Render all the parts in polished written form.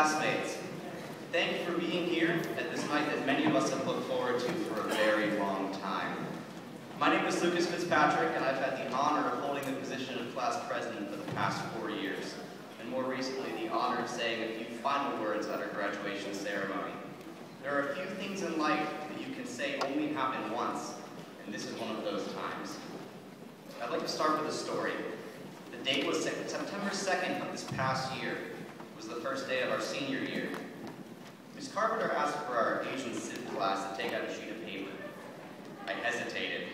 classmates. Thank you for being here at this night that many of us have looked forward to for a very long time. My name is Lucas Fitzpatrick, and I've had the honor of holding the position of class president for the past 4 years, and more recently the honor of saying a few final words at our graduation ceremony. There are a few things in life that you can say only happen once, and this is one of those times. I'd like to start with a story. The date was September 2nd of this past year. It was the first day of our senior year. Ms. Carpenter asked for our Asian Civ class to take out a sheet of paper. I hesitated.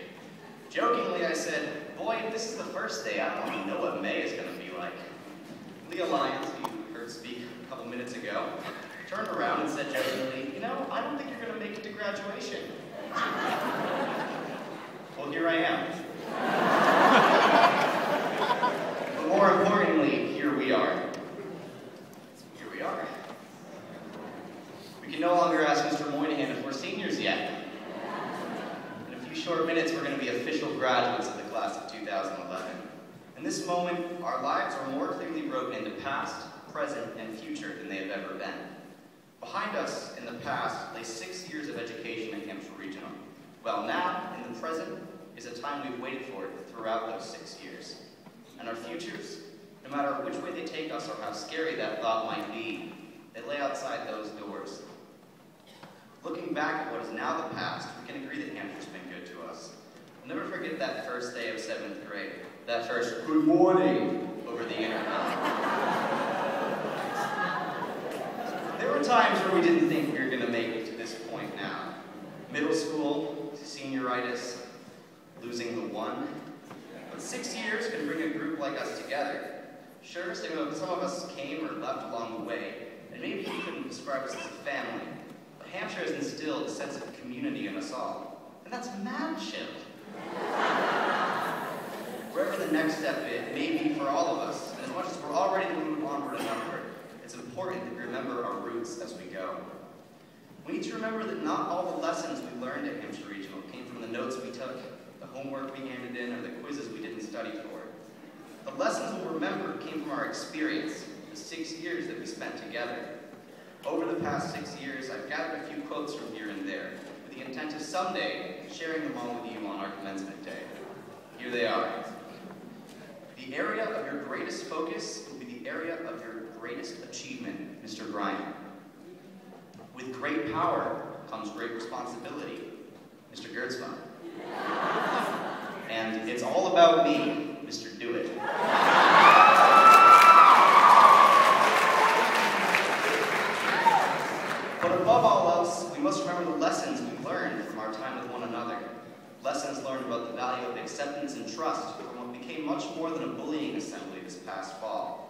Jokingly, I said, "Boy, if this is the first day, I don't even know what May is going to be like." Leah Lyons, who you heard speak a couple minutes ago, turned around and said jokingly, "You know, I don't think you're going to make it to graduation." Well, here I am. But more importantly, here we are. Here we are. We can no longer ask Mr. Moynihan if we're seniors yet. In a few short minutes, we're going to be official graduates of the class of 2011. In this moment, our lives are more clearly broken into past, present, and future than they have ever been. Behind us, in the past, lay 6 years of education at Hampshire Regional. Well, now, in the present, is a time we've waited for throughout those 6 years. And our futures, no matter which way they take us or how scary that thought might be, they lay outside those doors. Looking back at what is now the past, we can agree that Hampshire's been good to us. I'll never forget that first day of 7th grade, that first "good morning" over the internet. There were times where we didn't think we were going to make it to this point now. Middle school, senioritis, losing the one. But 6 years can bring a group like us together. Sure, some of us came or left along the way, and maybe you couldn't describe us as a family, but Hampshire has instilled a sense of community in us all. And that's mad chill. Wherever the next step may be for all of us, and as much as we're already moving onward and upward, it's important that we remember our roots as we go. We need to remember that not all the lessons we learned at Hampshire Regional came from the notes we took, the homework we handed in, or the quizzes we didn't study for. The lessons we'll remember came from our experience, the 6 years that we spent together. Over the past 6 years, I've gathered a few quotes from here and there, with the intent of someday sharing them all with you on our commencement day. Here they are. The area of your greatest focus will be the area of your greatest achievement, Mr. Bryant. With great power comes great responsibility, Mr. Gertzman. And it's all about me, Mr. Do It. But above all else, we must remember the lessons we learned from our time with one another. Lessons learned about the value of acceptance and trust from what became much more than a bullying assembly this past fall.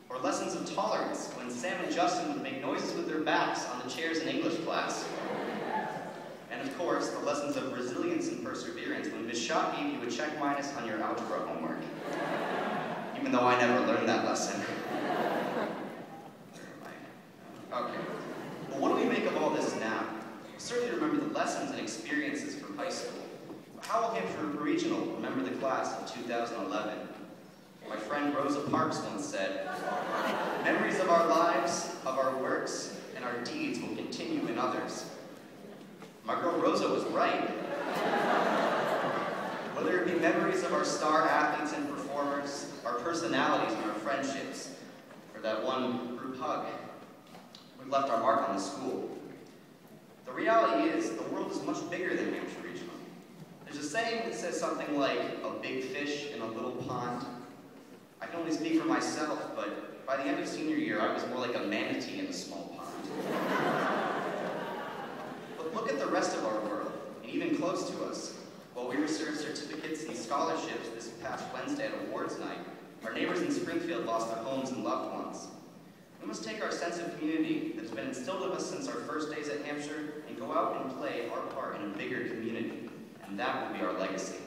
Or lessons of tolerance when Sam and Justin would make noises with their backs on the chairs in English class. And of course, the lessons of resilience and perseverance when Ms. Schott gave you a check minus on your algebra homework. Even though I never learned that lesson. Okay. Well, what do we make of all this now? We certainly remember the lessons and experiences from high school. But how will Hampshire Regional remember the class of 2011? My friend Rosa Parks once said, "Memories of our lives, of our works, and our deeds will continue in others." My girl Rosa was right. Whether it be memories of our star athletes and performers, our personalities and our friendships, or that one group hug, we've left our mark on the school. The reality is, the world is much bigger than Hampshire Regional. There's a saying that says something like, "a big fish in a little pond." I can only speak for myself, but by the end of senior year, I was more like a manatee in a small pond. But look at the rest of our world, and even close to us. While we received certificates and scholarships this past Wednesday at awards night, our neighbors in Springfield lost their homes and loved ones. We must take our sense of community that has been instilled in us since our first days at Hampshire and go out and play our part in a bigger community, and that will be our legacy.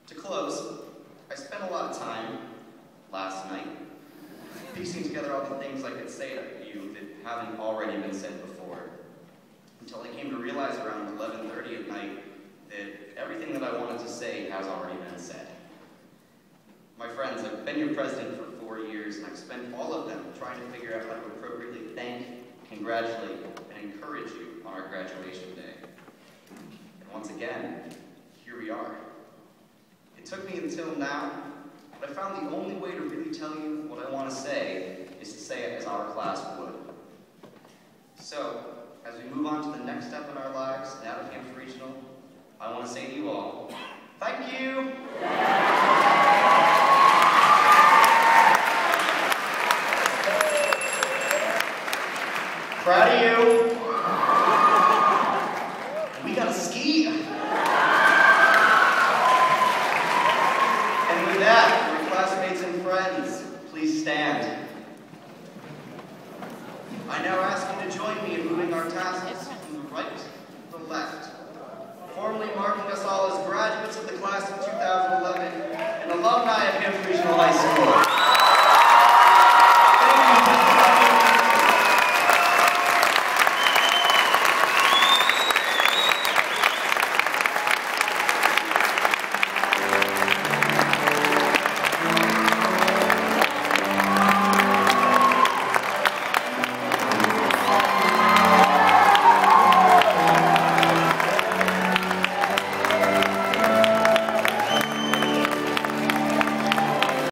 To close, I spent a lot of time last night piecing together all the things I could say to you that haven't already been said before, until I came to realize around 11:30 at night that everything that I wanted to say has already been said. My friends, I've been your president for 4 years, and I've spent all of them trying to figure out how to appropriately thank, congratulate, and encourage you on our graduation day. And once again, here we are. It took me until now, but I found the only way to really tell you what I want to say is to say it as our class would. So, as we move on to the next step in our lives, now at Hampshire Regional, I want to say to you all, thank you! Proud of you! And we gotta ski! And with that, your classmates and friends, please stand. I now ask you to join me in moving our tassels from the right to the left, formally marking us all as graduates of the class of 2011 and alumni of Hampshire Regional High School.